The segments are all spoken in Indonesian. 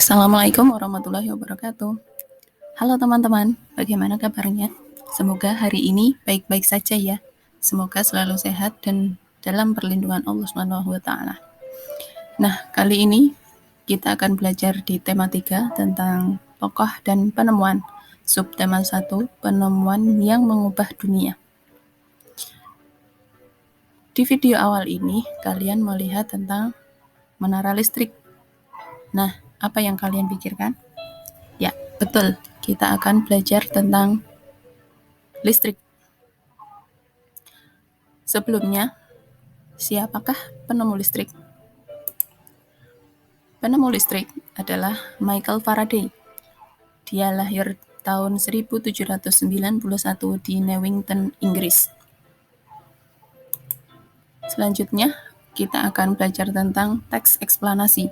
Assalamualaikum warahmatullahi wabarakatuh. Halo teman-teman, bagaimana kabarnya? Semoga hari ini baik-baik saja ya. Semoga selalu sehat dan dalam perlindungan Allah SWT. Nah, kali ini kita akan belajar di tema 3 tentang tokoh dan penemuan. Subtema 1, penemuan yang mengubah dunia. Di video awal ini, kalian melihat tentang menara listrik. Nah, apa yang kalian pikirkan? Ya, betul. Kita akan belajar tentang listrik. Sebelumnya, siapakah penemu listrik? Penemu listrik adalah Michael Faraday. Dia lahir tahun 1791 di Newington, Inggris. Selanjutnya, kita akan belajar tentang teks eksplanasi.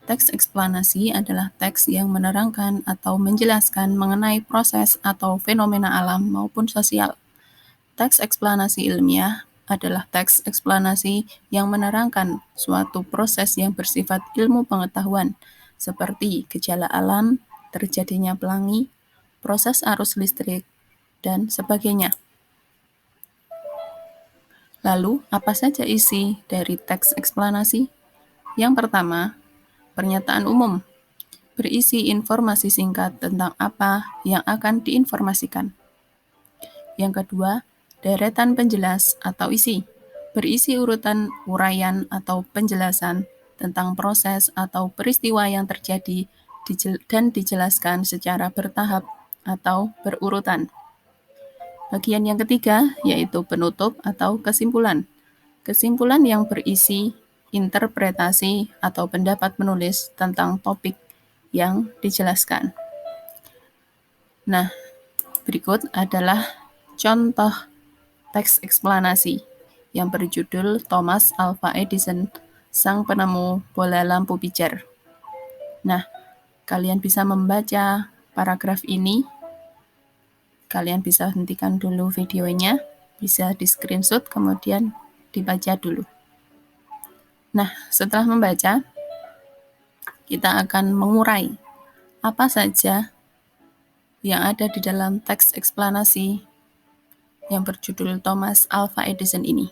Teks eksplanasi adalah teks yang menerangkan atau menjelaskan mengenai proses atau fenomena alam maupun sosial. Teks eksplanasi ilmiah adalah teks eksplanasi yang menerangkan suatu proses yang bersifat ilmu pengetahuan, seperti gejala alam, terjadinya pelangi, proses arus listrik, dan sebagainya. Lalu, apa saja isi dari teks eksplanasi? Yang pertama, pernyataan umum, berisi informasi singkat tentang apa yang akan diinformasikan. Yang kedua, deretan penjelas atau isi, berisi urutan uraian atau penjelasan tentang proses atau peristiwa yang terjadi dan dijelaskan secara bertahap atau berurutan. Bagian yang ketiga yaitu penutup atau kesimpulan. Kesimpulan yang berisi interpretasi atau pendapat penulis tentang topik yang dijelaskan. Nah, berikut adalah contoh teks eksplanasi yang berjudul Thomas Alva Edison, sang penemu bola lampu pijar. Nah, kalian bisa membaca paragraf ini. Kalian bisa hentikan dulu videonya, bisa di screenshot kemudian dibaca dulu. Nah, setelah membaca, kita akan mengurai apa saja yang ada di dalam teks eksplanasi yang berjudul Thomas Alva Edison ini.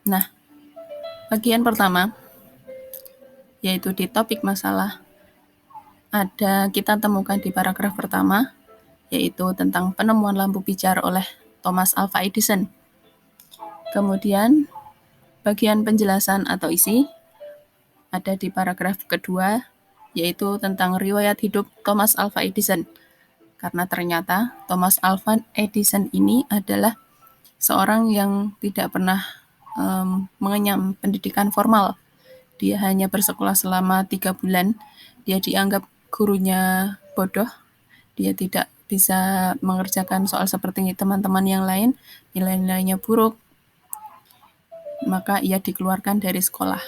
Nah, bagian pertama, yaitu di topik masalah, kita temukan di paragraf pertama, yaitu tentang penemuan lampu pijar oleh Thomas Alva Edison. Kemudian, bagian penjelasan atau isi ada di paragraf kedua, yaitu tentang riwayat hidup Thomas Alva Edison. Karena ternyata Thomas Alva Edison ini adalah seorang yang tidak pernah mengenyam pendidikan formal. Dia hanya bersekolah selama 3 bulan. Dia dianggap gurunya bodoh. Dia tidak bisa mengerjakan soal seperti teman-teman yang lain. Nilai-nilainya buruk. Maka ia dikeluarkan dari sekolah.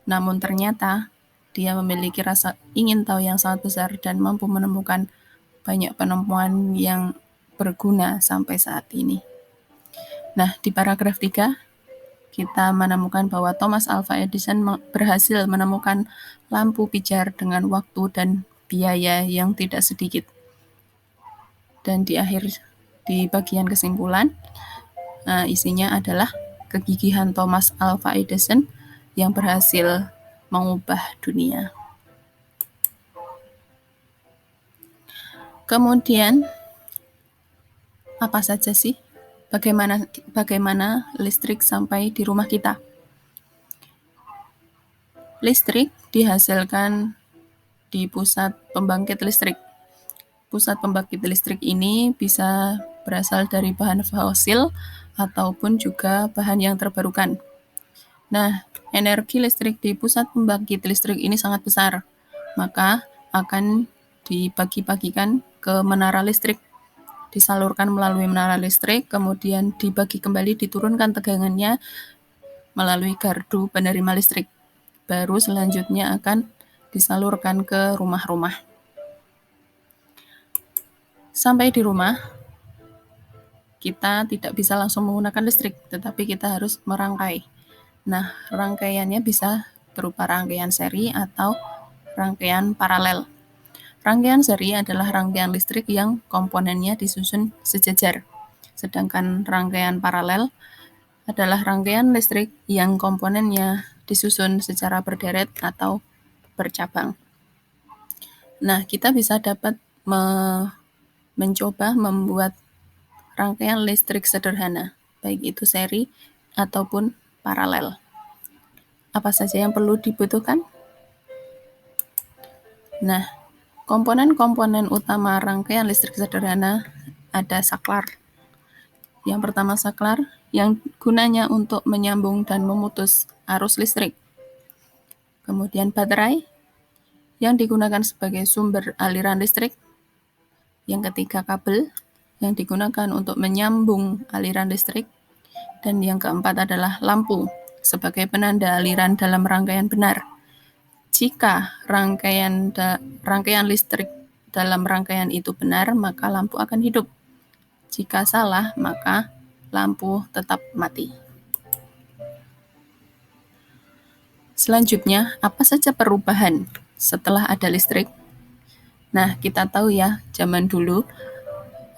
Namun ternyata dia memiliki rasa ingin tahu yang sangat besar dan mampu menemukan banyak penemuan yang berguna sampai saat ini. Nah, di paragraf 3, kita menemukan bahwa Thomas Alva Edison berhasil menemukan lampu pijar dengan waktu dan biaya yang tidak sedikit. Dan di bagian kesimpulan, isinya adalah kegigihan Thomas Alva Edison yang berhasil mengubah dunia. Kemudian, apa saja sih? Bagaimana listrik sampai di rumah kita? Listrik dihasilkan di pusat pembangkit listrik. Pusat pembangkit listrik ini bisa berasal dari bahan fosil ataupun juga bahan yang terbarukan. Nah, energi listrik di pusat pembangkit listrik ini sangat besar, maka akan dibagi-bagikan ke menara listrik. Disalurkan melalui menara listrik, kemudian dibagi kembali, diturunkan tegangannya melalui gardu penerima listrik. Baru selanjutnya akan disalurkan ke rumah-rumah. Sampai di rumah, kita tidak bisa langsung menggunakan listrik, tetapi kita harus merangkai. Nah, rangkaiannya bisa berupa rangkaian seri atau rangkaian paralel. Rangkaian seri adalah rangkaian listrik yang komponennya disusun sejajar. Sedangkan rangkaian paralel adalah rangkaian listrik yang komponennya disusun secara berderet atau bercabang. Nah, kita bisa dapat mencoba membuat rangkaian listrik sederhana, baik itu seri ataupun paralel. Apa saja yang perlu dibutuhkan? Nah, komponen-komponen utama rangkaian listrik sederhana ada saklar. Yang pertama saklar, yang gunanya untuk menyambung dan memutus arus listrik. Kemudian baterai, yang digunakan sebagai sumber aliran listrik. Yang ketiga kabel, yang digunakan untuk menyambung aliran listrik. Dan yang keempat adalah lampu, sebagai penanda aliran dalam rangkaian benar. Jika rangkaian listrik dalam rangkaian itu benar, maka lampu akan hidup. Jika salah, maka lampu tetap mati. Selanjutnya, apa saja perubahan setelah ada listrik? Nah, kita tahu ya, zaman dulu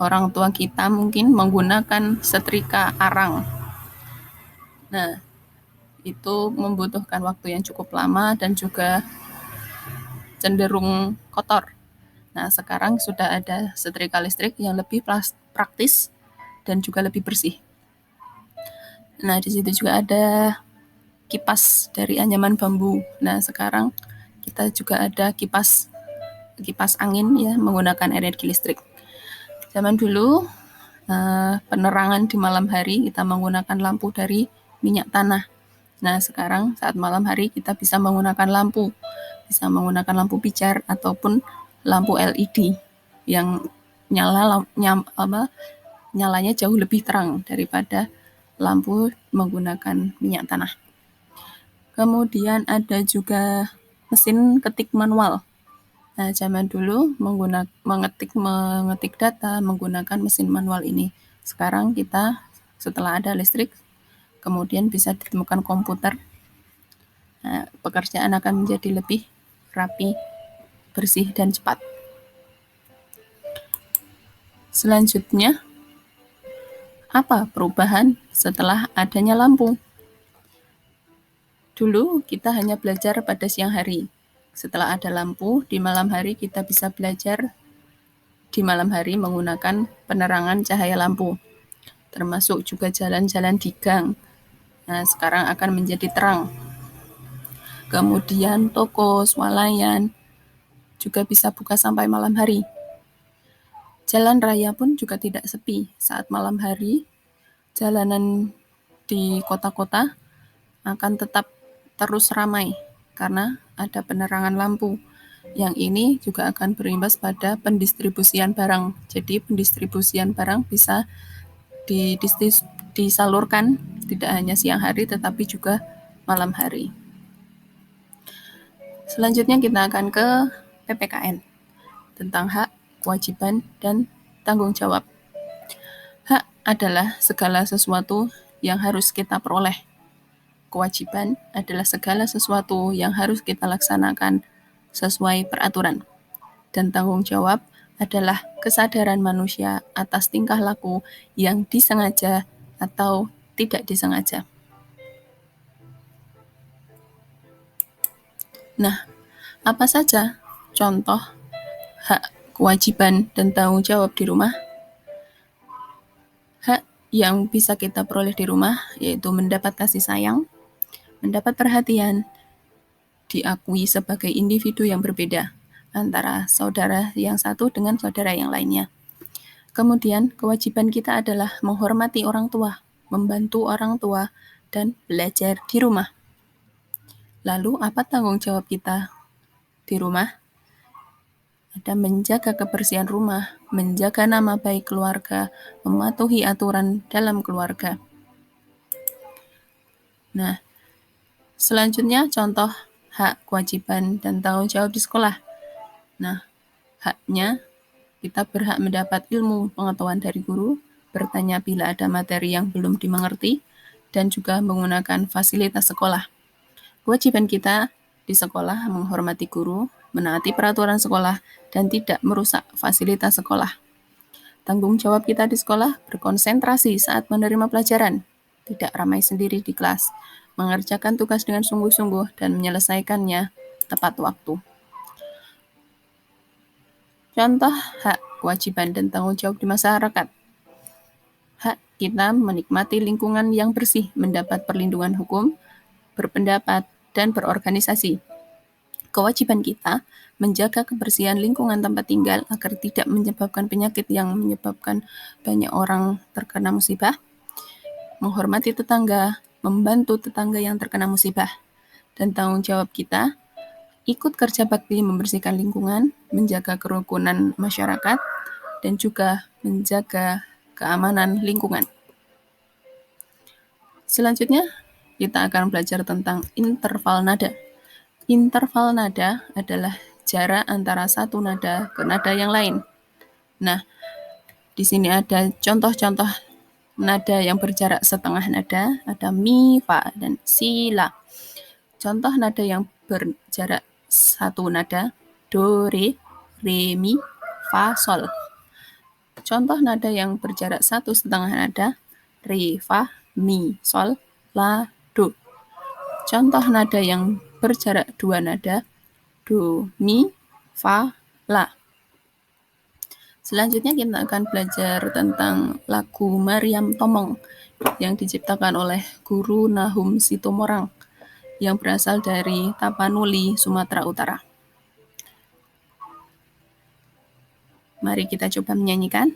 orang tua kita mungkin menggunakan setrika arang. Nah, itu membutuhkan waktu yang cukup lama dan juga cenderung kotor. Nah, sekarang sudah ada setrika listrik yang lebih praktis dan juga lebih bersih. Nah, di situ juga ada kipas dari anyaman bambu. Nah, sekarang kita juga ada kipas angin ya, menggunakan energi listrik. Zaman dulu penerangan di malam hari kita menggunakan lampu dari minyak tanah. Nah, sekarang saat malam hari kita bisa menggunakan lampu pijar ataupun lampu LED yang nyalanya jauh lebih terang daripada lampu menggunakan minyak tanah. Kemudian ada juga mesin ketik manual. Nah, zaman dulu mengetik data menggunakan mesin manual ini. Sekarang kita setelah ada listrik, kemudian bisa ditemukan komputer. Nah, pekerjaan akan menjadi lebih rapi, bersih, dan cepat. Selanjutnya, apa perubahan setelah adanya lampu? Dulu kita hanya belajar pada siang hari. Setelah ada lampu, di malam hari kita bisa belajar di malam hari menggunakan penerangan cahaya lampu, termasuk juga jalan-jalan di gang. Nah, sekarang akan menjadi terang. Kemudian toko, swalayan juga bisa buka sampai malam hari. Jalan raya pun juga tidak sepi saat malam hari. Jalanan di kota-kota akan tetap terus ramai karena ada penerangan lampu. Yang ini juga akan berimbas pada pendistribusian barang. Jadi pendistribusian barang bisa disalurkan tidak hanya siang hari tetapi juga malam hari. Selanjutnya kita akan ke PPKN tentang hak, kewajiban, dan tanggung jawab. Hak adalah segala sesuatu yang harus kita peroleh. Kewajiban adalah segala sesuatu yang harus kita laksanakan sesuai peraturan. Dan tanggung jawab adalah kesadaran manusia atas tingkah laku yang disengaja atau tidak disengaja. Nah, apa saja contoh hak, kewajiban, dan tanggung jawab di rumah? Hak yang bisa kita peroleh di rumah yaitu mendapat kasih sayang, mendapat perhatian, diakui sebagai individu yang berbeda antara saudara yang satu dengan saudara yang lainnya. Kemudian kewajiban kita adalah menghormati orang tua, membantu orang tua, dan belajar di rumah. Lalu apa tanggung jawab kita di rumah? Ada menjaga kebersihan rumah, menjaga nama baik keluarga, mematuhi aturan dalam keluarga. Nah, selanjutnya contoh hak, kewajiban, dan tanggung jawab di sekolah. Nah, haknya kita berhak mendapat ilmu pengetahuan dari guru, bertanya bila ada materi yang belum dimengerti, dan juga menggunakan fasilitas sekolah. Kewajiban kita di sekolah menghormati guru menaati peraturan sekolah, dan tidak merusak fasilitas sekolah. Tanggung jawab kita di sekolah berkonsentrasi saat menerima pelajaran, tidak ramai sendiri di kelas, mengerjakan tugas dengan sungguh-sungguh dan menyelesaikannya tepat waktu. Contoh hak, kewajiban, dan tanggung jawab di masyarakat. Hak kita menikmati lingkungan yang bersih, mendapat perlindungan hukum, berpendapat, dan berorganisasi. Kewajiban kita menjaga kebersihan lingkungan tempat tinggal agar tidak menyebabkan penyakit yang menyebabkan banyak orang terkena musibah. Menghormati tetangga, membantu tetangga yang terkena musibah. Dan tanggung jawab kita ikut kerja bakti membersihkan lingkungan, menjaga kerukunan masyarakat, dan juga menjaga keamanan lingkungan. Selanjutnya, kita akan belajar tentang interval nada. Interval nada adalah jarak antara satu nada ke nada yang lain. Nah, di sini ada contoh-contoh nada yang berjarak setengah nada, ada mi, fa, dan si, la. Contoh nada yang berjarak satu nada, do, re, mi, fa, sol. Contoh nada yang berjarak satu setengah nada, re, fa, mi, sol, la, do. Contoh nada yang berjarak dua nada, do, mi, fa, la. Selanjutnya kita akan belajar tentang lagu Maryam Tomong yang diciptakan oleh Guru Nahum Sitomorang yang berasal dari Tapanuli, Sumatera Utara. Mari kita coba menyanyikan.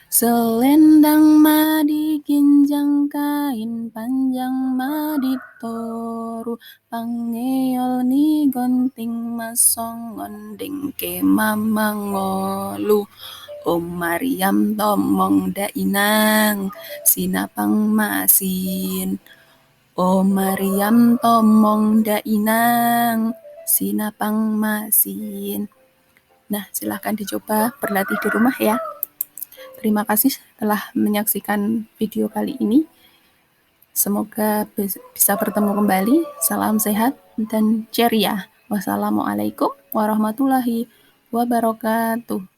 Selendang madi ginjang kain panjang madi toru pangeol ni gonting masong ondeng ke mamangolu Om Maryam Tomong dainang sinapang masin Om Maryam Tomong dainang sinapang masin. Nah, silahkan dicoba berlatih di rumah ya. Terima kasih telah menyaksikan video kali ini. Semoga bisa bertemu kembali. Salam sehat dan ceria. Wassalamualaikum warahmatullahi wabarakatuh.